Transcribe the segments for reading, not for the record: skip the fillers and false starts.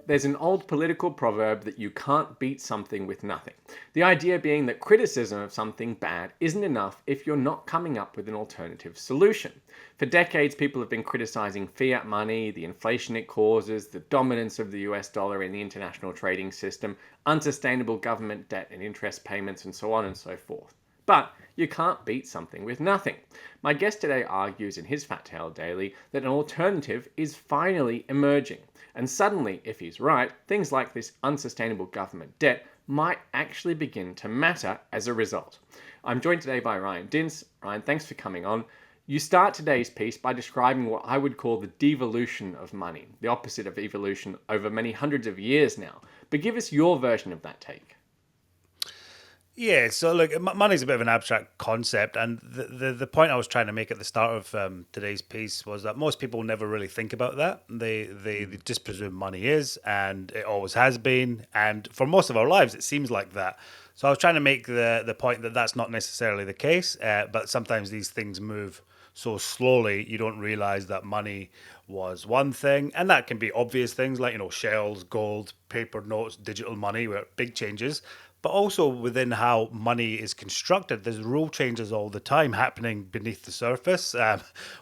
There's an old political proverb that you can't beat something with nothing. The idea being that criticism of something bad isn't enough if you're not coming up with an alternative solution. For decades, people have been criticizing fiat money, the inflation it causes, the dominance of the US dollar in the international trading system, unsustainable government debt and interest payments, and so on and so forth. But you can't beat something with nothing. My guest today argues in his Fat Tail Daily that an alternative is finally emerging. And suddenly, if he's right, things like this unsustainable government debt might actually begin to matter as a result. I'm joined today by Ryan Dins. Ryan, thanks for coming on. You start today's piece by describing what I would call the devolution of money, the opposite of evolution over many hundreds of years now. But give us your version of that take. Yeah, so look, money's a bit of an abstract concept, and the point I was trying to make at the start of today's piece was that most people never really think about that. They just presume money is, and it always has been, and for most of our lives, it seems like that. So I was trying to make the point that that's not necessarily the case, but sometimes these things move so slowly you don't realize that money was one thing, and that can be obvious things like shells, gold, paper notes, digital money, where big changes, but also within how money is constructed. There's rule changes all the time happening beneath the surface,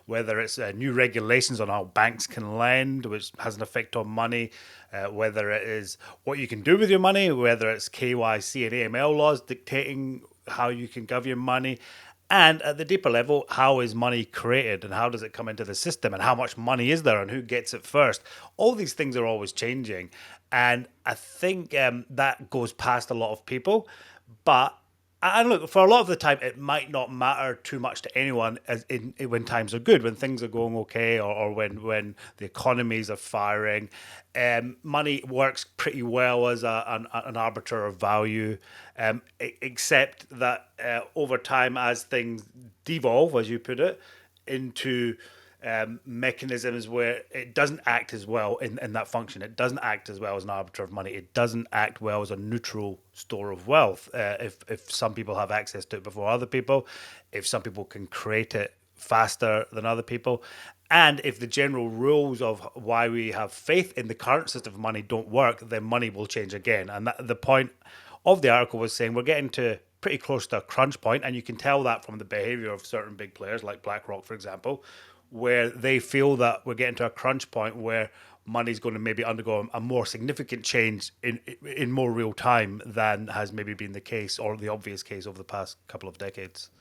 whether it's new regulations on how banks can lend, which has an effect on money, whether it is what you can do with your money, whether it's KYC and AML laws dictating how you can govern your money. And at the deeper level, how is money created and how does it come into the system and how much money is there and who gets it first? All these things are always changing. And I think that goes past a lot of people. But and look, for a lot of the time, it might not matter too much to anyone when times are good, when things are going okay, or when the economies are firing. Money works pretty well as an arbiter of value, except that over time, as things devolve, as you put it, into mechanisms where it doesn't act as well in that function. It doesn't act as well as an arbiter of money. It doesn't act well as a neutral store of wealth. If some people have access to it before other people, if some people can create it faster than other people, and if the general rules of why we have faith in the current system of money don't work, then money will change again. And the point of the article was saying we're getting to pretty close to a crunch point, and you can tell that from the behavior of certain big players like BlackRock, for example, where they feel that we're getting to a crunch point where money's going to maybe undergo a more significant change in more real time than has maybe been the case or the obvious case over the past couple of decades.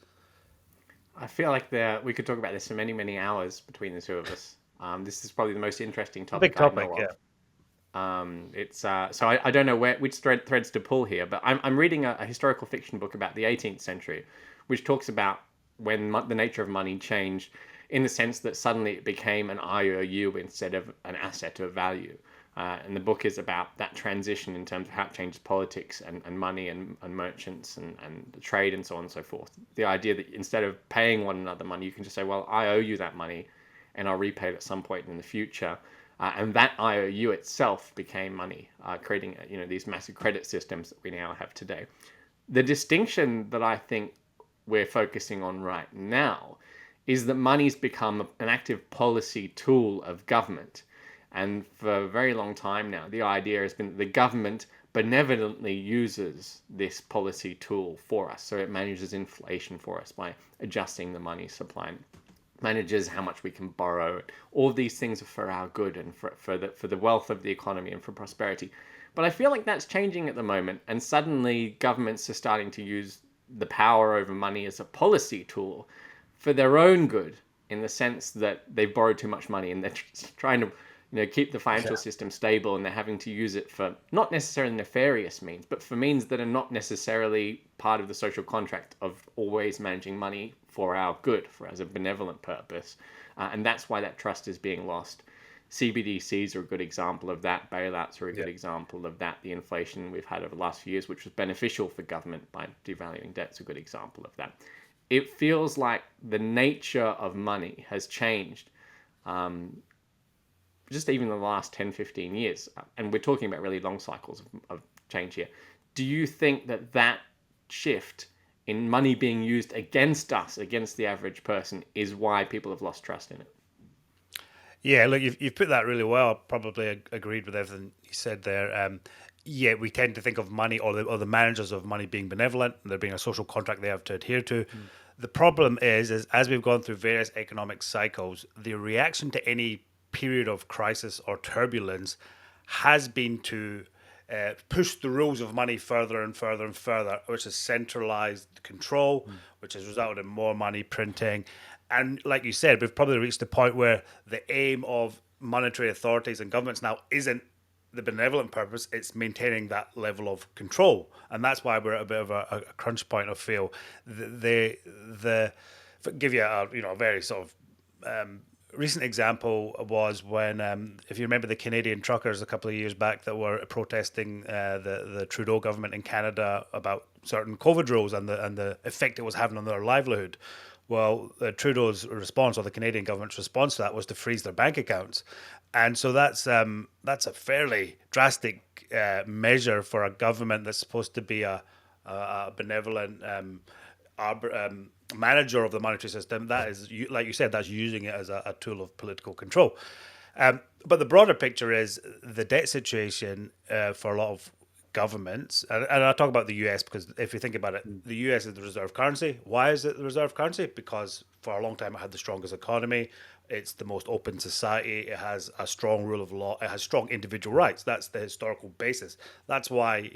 I feel like we could talk about this for many, many hours between the two of us. This is probably the most interesting A big topic I topic, know yeah. of. It's so I don't know which threads to pull here, but I'm reading a historical fiction book about the 18th century, which talks about when the nature of money changed in the sense that suddenly it became an IOU instead of an asset of value. And the book is about that transition in terms of how it changes politics and money and merchants and trade and so on and so forth. The idea that instead of paying one another money, you can just say, well, I owe you that money and I'll repay it at some point in the future. And that IOU itself became money, creating these massive credit systems that we now have today. The distinction that I think we're focusing on right now is that money's become an active policy tool of government. And for a very long time now, the idea has been that the government benevolently uses this policy tool for us. So it manages inflation for us by adjusting the money supply, manages how much we can borrow. All these things are for our good and for the wealth of the economy and for prosperity. But I feel like that's changing at the moment, and suddenly governments are starting to use the power over money as a policy tool for their own good, in the sense that they've borrowed too much money and they're trying to keep the financial Yeah. system stable, and they're having to use it for not necessarily nefarious means, but for means that are not necessarily part of the social contract of always managing money for our good, for as a benevolent purpose. And that's why that trust is being lost. CBDCs are a good example of that. Bailouts are a Yeah. good example of that. The inflation we've had over the last few years, which was beneficial for government by devaluing debt, is a good example of that. It feels like the nature of money has changed, um, just even the last 10, 15 years. And we're talking about really long cycles of change here. Do you think that that shift in money being used against us, against the average person, is why people have lost trust in it? Yeah, look, you've put that really well. I probably agreed with everything you said there. Yeah, we tend to think of money or the managers of money being benevolent, there being a social contract they have to adhere to. Mm. The problem is as we've gone through various economic cycles, the reaction to any period of crisis or turbulence has been to push the rules of money further and further and further, which has centralized control, Mm. which has resulted in more money printing. And like you said, we've probably reached the point where the aim of monetary authorities and governments now isn't the benevolent purpose, it's maintaining that level of control. And that's why we're at a bit of a crunch point, I feel. The give you a very sort of recent example was when, if you remember, the Canadian truckers a couple of years back that were protesting the Trudeau government in Canada about certain COVID rules and the effect it was having on their livelihood. Well, Trudeau's response, or the Canadian government's response to that, was to freeze their bank accounts, and so that's a fairly drastic measure for a government that's supposed to be a benevolent manager of the monetary system. That is, like you said, that's using it as a tool of political control. But the broader picture is the debt situation for a lot of governments, and I talk about the US because if you think about it, Mm. the US is the reserve currency. Why is it the reserve currency? Because for a long time it had the strongest economy. It's the most open society. It has a strong rule of law. It has strong individual rights. That's the historical basis. That's why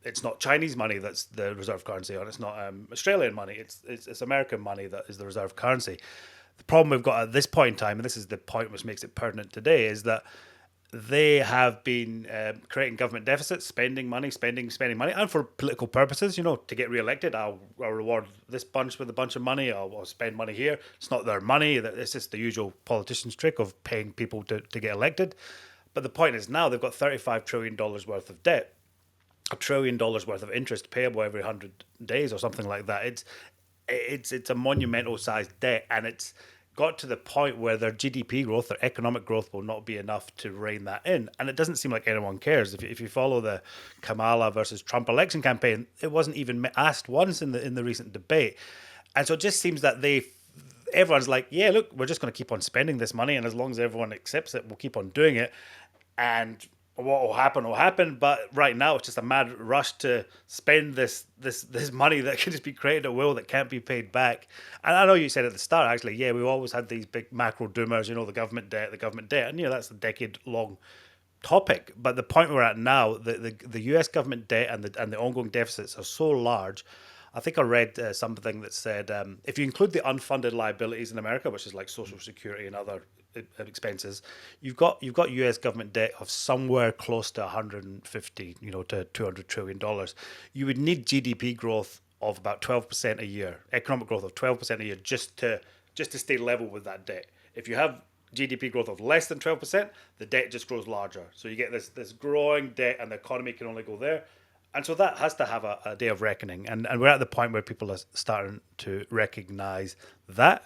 it's not Chinese money that's the reserve currency, and it's not Australian money. It's American money that is the reserve currency. The problem we've got at this point in time, and this is the point which makes it pertinent today, is that they have been creating government deficits, spending money, spending money, and for political purposes. To get re-elected, I'll reward this bunch with a bunch of money. I'll spend money here. It's not their money. It's just the usual politician's trick of paying people to get elected. But the point is now they've got $35 trillion worth of debt, $1 trillion worth of interest payable every 100 days or something like that. It's a monumental sized debt, and it's got to the point where their GDP growth, their economic growth, will not be enough to rein that in. And it doesn't seem like anyone cares. If you follow the Kamala versus Trump election campaign, it wasn't even asked once in the recent debate. And so it just seems that everyone's like, yeah, look, we're just going to keep on spending this money, and as long as everyone accepts it, we'll keep on doing it. And what will happen. But right now, it's just a mad rush to spend this money that can just be created at will, that can't be paid back. And I know you said at the start, actually, yeah, we've always had these big macro doomers, the government debt, and that's a decade long topic. But the point we're at now, the US government debt and the ongoing deficits are so large. I think I read something that said if you include the unfunded liabilities in America, which is like Social Security and other expenses, you've got US government debt of somewhere close to 150, to $200 trillion. You would need GDP growth of about 12% a year, economic growth of 12% a year, just to stay level with that debt. If you have GDP growth of less than 12%, the debt just grows larger. So you get this growing debt, and the economy can only go there. And so that has to have a day of reckoning. And we're at the point where people are starting to recognize that.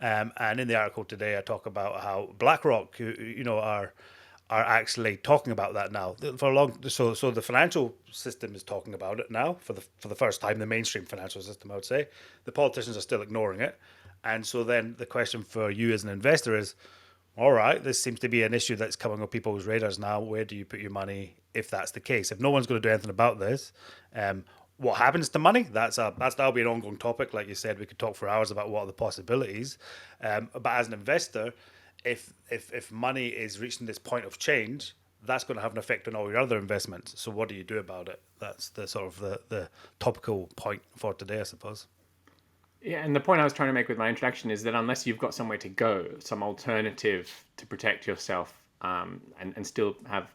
And in the article today, I talk about how Blackrock, are actually talking about that now for a long. So the financial system is talking about it now for the first time. The mainstream financial system, I would say, the politicians are still ignoring it. And so then the question for you as an investor is, all right, this seems to be an issue that's coming on people's radars now. Where do you put your money if that's the case? If no one's going to do anything about this, what happens to money? That'll be an ongoing topic. Like you said, we could talk for hours about what are the possibilities. But as an investor, if money is reaching this point of change, that's going to have an effect on all your other investments. So what do you do about it? That's the sort of the topical point for today, I suppose. Yeah, and the point I was trying to make with my introduction is that unless you've got somewhere to go, some alternative to protect yourself, and still have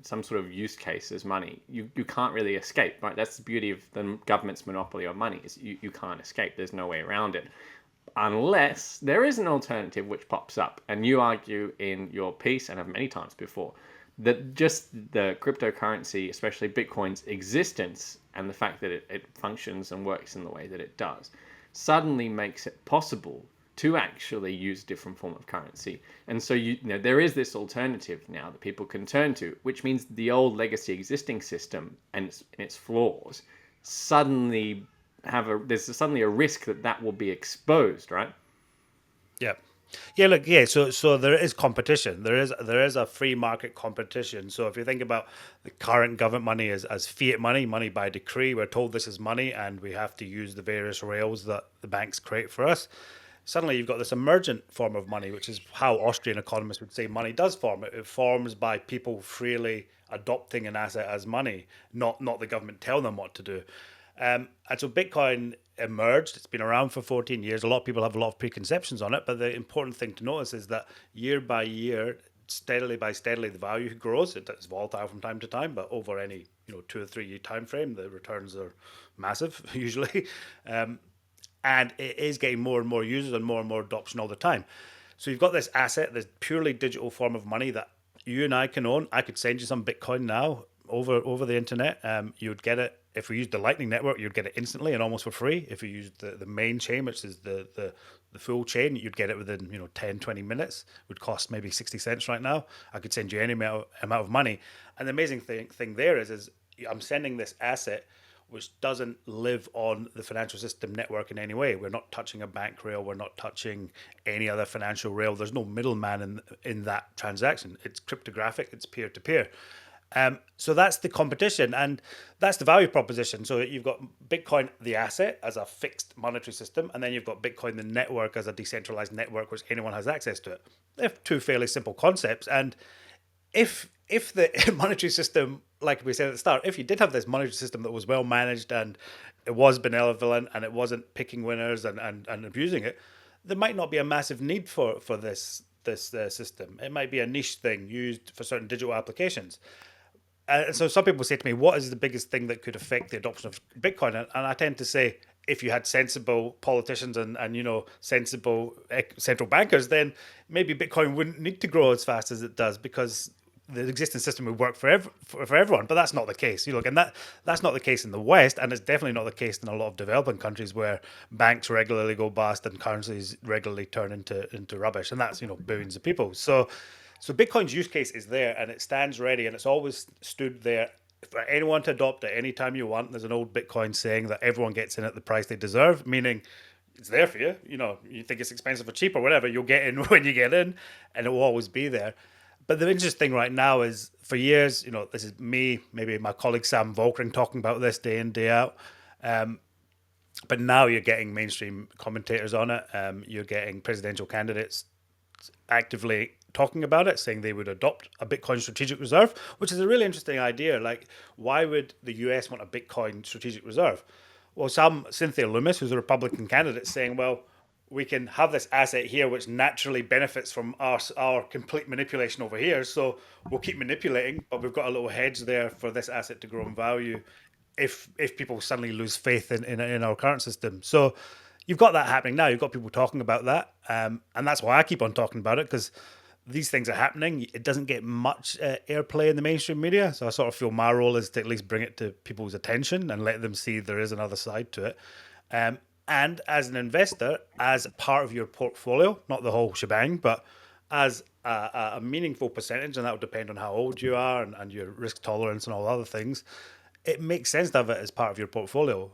some sort of use case as money, you can't really escape, right? That's the beauty of the government's monopoly on money, is you can't escape. There's no way around it. Unless there is an alternative which pops up. And you argue in your piece, and have many times before, that just the cryptocurrency, especially Bitcoin's existence and the fact that it functions and works in the way that it does, suddenly makes it possible to actually use a different form of currency. And so there is this alternative now that people can turn to, which means the old legacy existing system and its flaws suddenly there's suddenly a risk that will be exposed, right? Yeah. Yeah, look, yeah. So there is competition. There is a free market competition. So if you think about the current government money as fiat money, money by decree, we're told this is money, and we have to use the various rails that the banks create for us. Suddenly, you've got this emergent form of money, which is how Austrian economists would say money does form. It forms by people freely adopting an asset as money, not the government telling them what to do. And so Bitcoin emerged. It's been around for 14 years. A lot of people have a lot of preconceptions on it, but the important thing to notice is that year by year, steadily by steadily, the value grows. It's volatile from time to time, but over any 2 or 3 year time frame, the returns are massive usually, and it is getting more and more users and more adoption all the time. So you've got this asset, this purely digital form of money that you and I can own. I could send you some Bitcoin now over the internet. You would get it if we used the Lightning Network. You'd get it instantly and almost for free. If you used the main chain, which is the full chain, you'd get it within 10-20 minutes. It would cost maybe 60 cents right now. I could send you any amount of money. And the amazing thing there is I'm sending this asset which doesn't live on the financial system network in any way. We're not touching a bank rail. We're not touching any other financial rail. There's no middleman in that transaction. It's cryptographic. It's peer to peer. So that's the competition, and that's the value proposition. So you've got Bitcoin, the asset, as a fixed monetary system, and then you've got Bitcoin, the network, as a decentralized network which anyone has access to it. They're two fairly simple concepts, and if the monetary system, like we said at the start, if you did have this monetary system that was well managed and it was benevolent and it wasn't picking winners and abusing it, there might not be a massive need for this system. It might be a niche thing used for certain digital applications. And so some people say to me, what is the biggest thing that could affect the adoption of Bitcoin? And I tend to say, if you had sensible politicians and sensible central bankers, then maybe Bitcoin wouldn't need to grow as fast as it does, because the existing system would work for everyone. But that's not the case. You look, and that's not the case in the West, and it's definitely not the case in a lot of developing countries where banks regularly go bust and currencies regularly turn into rubbish, and that's billions of people. So Bitcoin's use case is there, and it stands ready, and it's always stood there for anyone to adopt at any time you want. There's an old Bitcoin saying that everyone gets in at the price they deserve, meaning it's there for you. You think it's expensive or cheap or whatever, you'll get in when you get in, and it will always be there. But the interesting thing right now is, for years, this is me, maybe my colleague Sam Volkering talking about this day in, day out. But now you're getting mainstream commentators on it. You're getting presidential candidates actively talking about it, saying they would adopt a Bitcoin strategic reserve, which is a really interesting idea. Like, why would the US want a Bitcoin strategic reserve? Well, Cynthia Lummis, who's a Republican candidate, saying, well, we can have this asset here which naturally benefits from our complete manipulation over here. So we'll keep manipulating, but we've got a little hedge there for this asset to grow in value if people suddenly lose faith in our current system. So you've got that happening now. You've got people talking about that. And that's why I keep on talking about it, because these things are happening. It doesn't get much airplay in the mainstream media. So I sort of feel my role is to at least bring it to people's attention and let them see there is another side to it. And as an investor, as part of your portfolio, not the whole shebang, but as a meaningful percentage, and that will depend on how old you are and your risk tolerance and all other things, it makes sense to have it as part of your portfolio,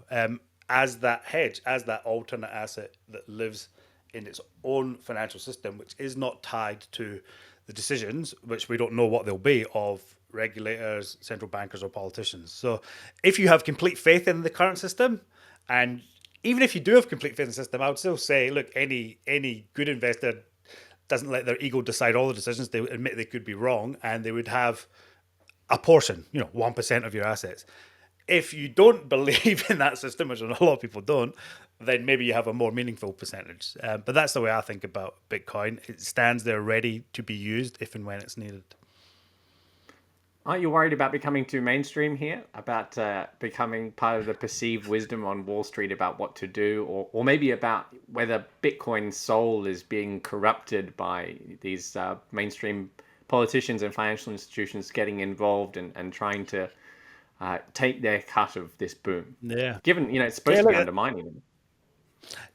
as that hedge, as that alternate asset that lives in its own financial system, which is not tied to the decisions, which we don't know what they'll be, of regulators, central bankers, or politicians. So if you have complete faith in the current system, and even if you do have complete faith in the system, I would still say, look, any good investor doesn't let their ego decide all the decisions. They admit they could be wrong, and they would have a portion, 1% of your assets. If you don't believe in that system, which a lot of people don't, then maybe you have a more meaningful percentage. But that's the way I think about Bitcoin. It stands there ready to be used if and when it's needed. Aren't you worried about becoming too mainstream here? About becoming part of the perceived wisdom on Wall Street about what to do? Or maybe about whether Bitcoin's soul is being corrupted by these mainstream politicians and financial institutions getting involved and trying to take their cut of this boom? Yeah. Given, it's supposed Yeah, to be look, undermining them.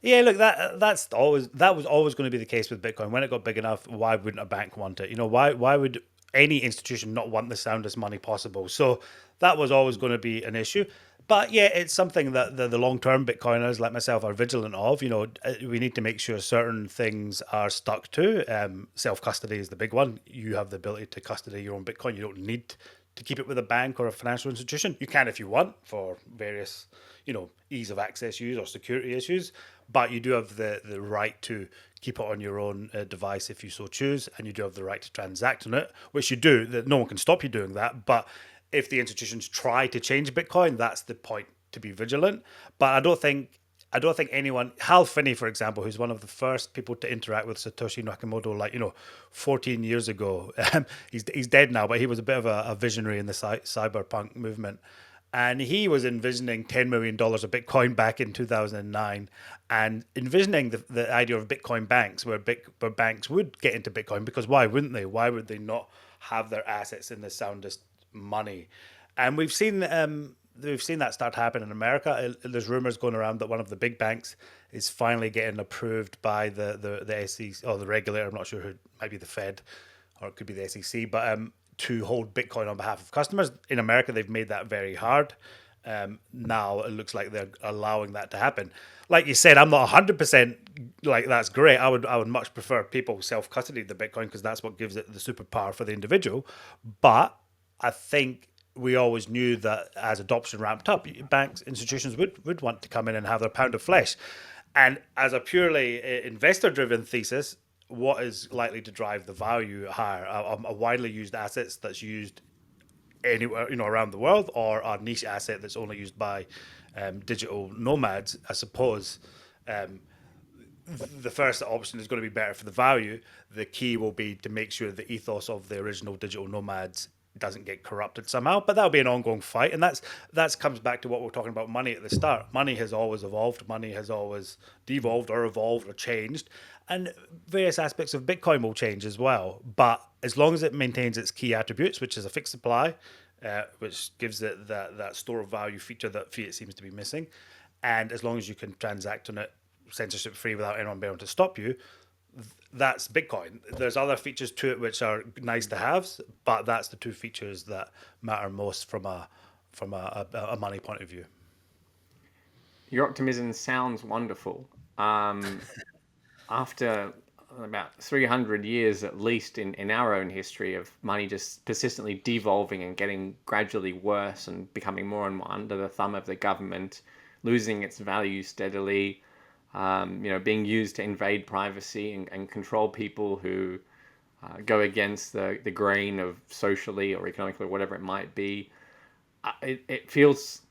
yeah, look, that was always going to be the case with Bitcoin. When it got big enough, why wouldn't a bank want it? Why would any institution not want the soundest money possible? So that was always going to be an issue. But yeah, it's something that the long-term Bitcoiners like myself are vigilant of. We need to make sure certain things are stuck to. Self-custody is the big one. You have the ability to custody your own Bitcoin. You don't need to keep it with a bank or a financial institution. You can if you want for various, ease of access issues or security issues, but you do have the right to keep it on your own device if you so choose, and you do have the right to transact on it, which you do. That no one can stop you doing that, but if the institutions try to change Bitcoin, that's the point to be vigilant. But I don't think anyone, Hal Finney, for example, who's one of the first people to interact with Satoshi Nakamoto, 14 years ago. He's dead now, but he was a bit of a visionary in the cyberpunk movement. And he was envisioning $10 million of Bitcoin back in 2009 and envisioning the idea of Bitcoin banks, where banks would get into Bitcoin, because why wouldn't they? Why would they not have their assets in the soundest money? And we've seen that start happening in America. There's rumors going around that one of the big banks is finally getting approved by the SEC or the regulator. I'm not sure who, it might be the Fed or it could be the SEC, but to hold Bitcoin on behalf of customers. In America, they've made that very hard. Now it looks like they're allowing that to happen. Like you said, I'm not 100% like that's great. I would much prefer people self custody the Bitcoin, because that's what gives it the superpower for the individual. But I think we always knew that as adoption ramped up, banks, institutions would want to come in and have their pound of flesh. And as a purely investor driven thesis, what is likely to drive the value higher? A widely used assets that's used anywhere, around the world, or a niche asset that's only used by digital nomads? I suppose the first option is going to be better for the value. The key will be to make sure the ethos of the original digital nomads doesn't get corrupted somehow. But that'll be an ongoing fight, and that's comes back to what we're talking about money at the start. Money has always evolved. Money has always devolved or evolved or changed, and various aspects of Bitcoin will change as well. But as long as it maintains its key attributes, which is a fixed supply, which gives it that store of value feature that fiat seems to be missing, and as long as you can transact on it censorship free without anyone being able to stop you, that's Bitcoin. There's other features to it which are nice to haves, but that's the two features that matter most from a money point of view. Your optimism sounds wonderful. After about 300 years at least in our own history of money just persistently devolving and getting gradually worse and becoming more and more under the thumb of the government, losing its value steadily, being used to invade privacy and control people who go against the grain of socially or economically or whatever it might be. It feels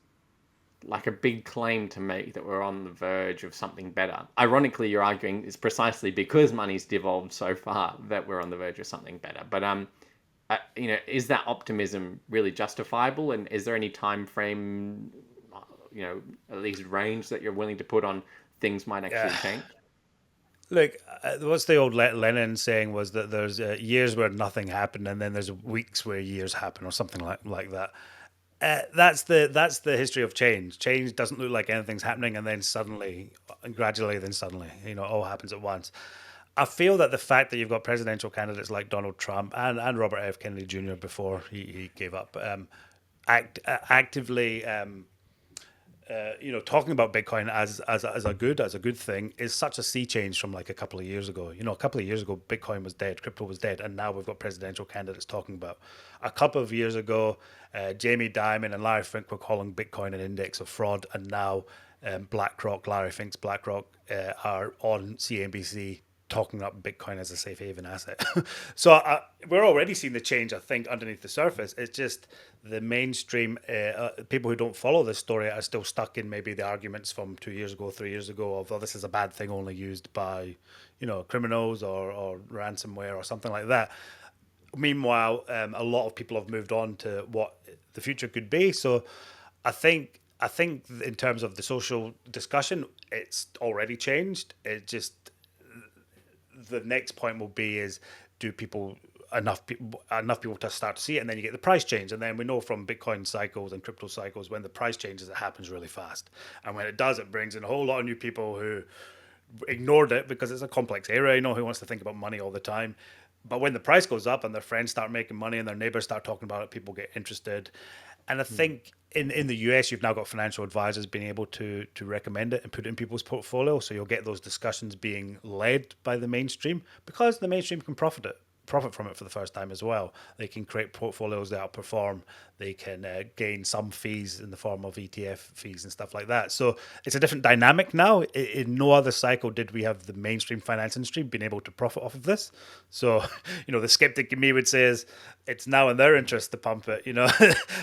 like a big claim to make that we're on the verge of something better. Ironically, you're arguing it's precisely because money's devolved so far that we're on the verge of something better. But is that optimism really justifiable? And is there any time frame, at least range that you're willing to put on things might actually Yeah. change? Look, what's the old Lenin saying was that there's years where nothing happened, and then there's weeks where years happen, or something like that. That's the history of change. Change doesn't look like anything's happening, and then suddenly, and gradually, then suddenly, it all happens at once. I feel that the fact that you've got presidential candidates like Donald Trump and Robert F. Kennedy Jr. before he gave up, actively talking about Bitcoin as a good thing is such a sea change from like a couple of years ago. A couple of years ago, Bitcoin was dead, crypto was dead, and now we've got presidential candidates talking about. A couple of years ago, Jamie Dimon and Larry Fink were calling Bitcoin an index of fraud, and now BlackRock, Larry Fink's BlackRock, are on CNBC talking up Bitcoin as a safe haven asset. So we're already seeing the change, I think, underneath the surface. It's just the mainstream people who don't follow this story are still stuck in maybe the arguments from 2 years ago, 3 years ago of, oh, this is a bad thing only used by, criminals or ransomware or something like that. Meanwhile, a lot of people have moved on to what the future could be. So I think in terms of the social discussion, it's already changed. It just the next point will be is do people enough people to start to see it, and then you get the price change, and then we know from Bitcoin cycles and crypto cycles when the price changes, it happens really fast, and when it does, it brings in a whole lot of new people who ignored it because it's a complex area, who wants to think about money all the time. But when the price goes up and their friends start making money and their neighbors start talking about it, people get interested. And I think in the US, you've now got financial advisors being able to recommend it and put it in people's portfolio. So you'll get those discussions being led by the mainstream because the mainstream can profit from it for the first time as well. They can create portfolios that outperform. They can gain some fees in the form of ETF fees and stuff like that. So it's a different dynamic now. In no other cycle did we have the mainstream finance industry being able to profit off of this. So, the skeptic in me would say is it's now in their interest to pump it,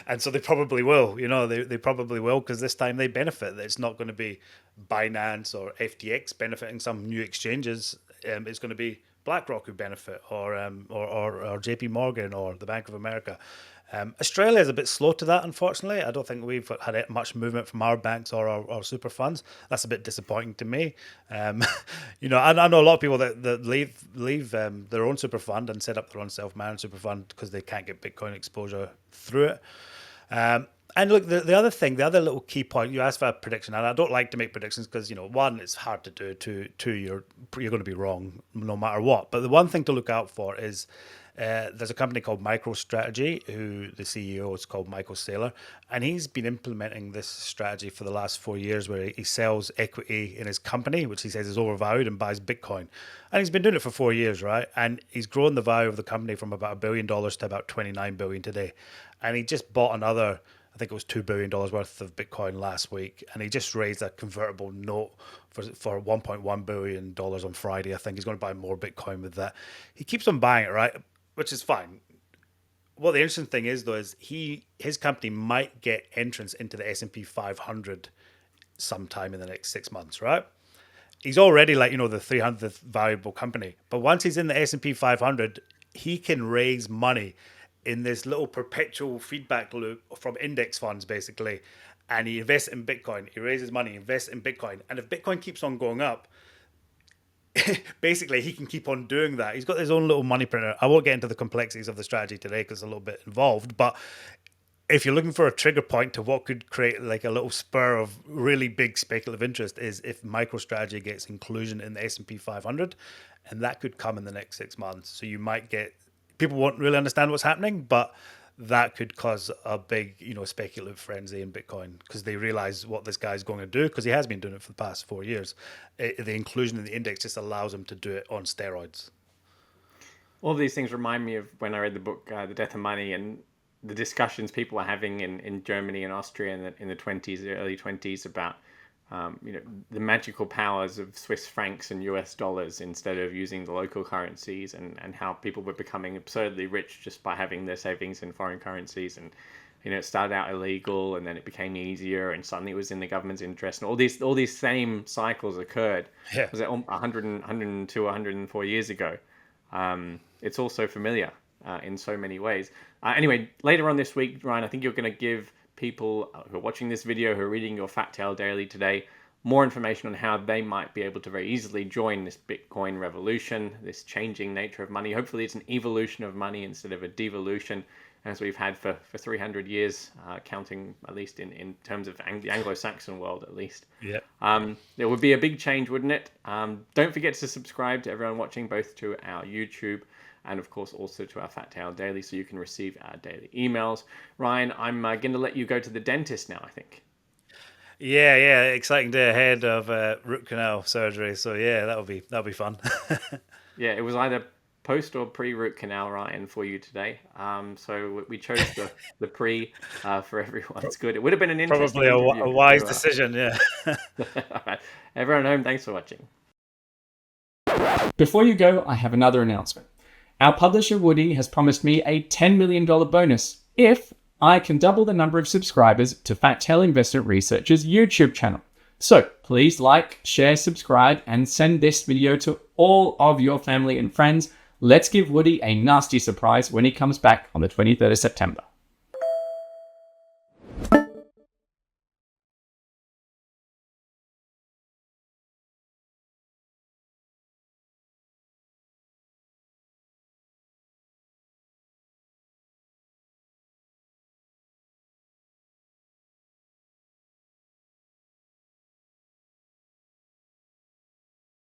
and so they probably will, they probably will because this time they benefit. It's not going to be Binance or FTX benefiting some new exchanges. It's going to be BlackRock who benefit, or JP Morgan or the Bank of America. Australia is a bit slow to that, unfortunately. I don't think we've had much movement from our banks or our super funds. That's a bit disappointing to me. I know a lot of people that leave their own super fund and set up their own self-managed super fund because they can't get Bitcoin exposure through it. And look, the other little key point, you asked for a prediction, and I don't like to make predictions because, one, it's hard to do, two, you're going to be wrong no matter what. But the one thing to look out for is there's a company called MicroStrategy, who the CEO is called Michael Saylor, and he's been implementing this strategy for the last 4 years where he sells equity in his company, which he says is overvalued, and buys Bitcoin. And he's been doing it for 4 years, right? And he's grown the value of the company from about $1 billion to about $29 billion today. And he just bought another, I think it was $2 billion worth of Bitcoin last week. And he just raised a convertible note for $1.1 billion on Friday. I think he's going to buy more Bitcoin with that. He keeps on buying it, right? Which is fine. What the interesting thing is, though, is his company might get entrance into the S&P 500 sometime in the next 6 months, right? He's already the 300th valuable company. But once he's in the S&P 500, he can raise money in this little perpetual feedback loop from index funds, basically. And he invests in Bitcoin. He raises money, invests in Bitcoin. And if Bitcoin keeps on going up, basically he can keep on doing that. He's got his own little money printer. I won't get into the complexities of the strategy today because it's a little bit involved. But if you're looking for a trigger point to what could create like a little spur of really big speculative interest is if MicroStrategy gets inclusion in the S&P 500. And that could come in the next 6 months. So you might get... People won't really understand what's happening, but that could cause a big, speculative frenzy in Bitcoin because they realize what this guy's going to do because he has been doing it for the past 4 years. The inclusion in the index just allows him to do it on steroids. All of these things remind me of when I read the book, The Death of Money, and the discussions people were having in Germany and Austria in the 20s, the early 20s about the magical powers of Swiss francs and US dollars instead of using the local currencies, and how people were becoming absurdly rich just by having their savings in foreign currencies. And it started out illegal and then it became easier and suddenly it was in the government's interest, and all these same cycles occurred. Yeah. Was it 102, 104 years ago? It's all so familiar in so many ways. Anyway, later on this week, Ryan, I think you're going to give people who are watching this video, who are reading your Fat Tail Daily today, more information on how they might be able to very easily join this Bitcoin revolution, this changing nature of money. Hopefully it's an evolution of money instead of a devolution, as we've had for 300 years, counting at least in terms of the Anglo-Saxon world, at least. Yeah. There would be a big change, wouldn't it? Don't forget to subscribe to everyone watching, both to our YouTube and of course also to our Fat Tail Daily, so you can receive our daily emails. Ryan, I'm going to let you go to the dentist now, I think. Yeah, exciting day ahead of root canal surgery. So yeah, that'll be fun. Yeah, it was either post or pre-root canal, Ryan, for you today. So we chose the pre for everyone's good. It would have been an interesting probably a wise decision. Yeah. All right. Everyone at home, thanks for watching. Before you go, I have another announcement. Our publisher Woody has promised me a $10 million bonus if I can double the number of subscribers to Fat Tail Investment Research's YouTube channel. So please like, share, subscribe, and send this video to all of your family and friends. Let's give Woody a nasty surprise when he comes back on the 23rd of September.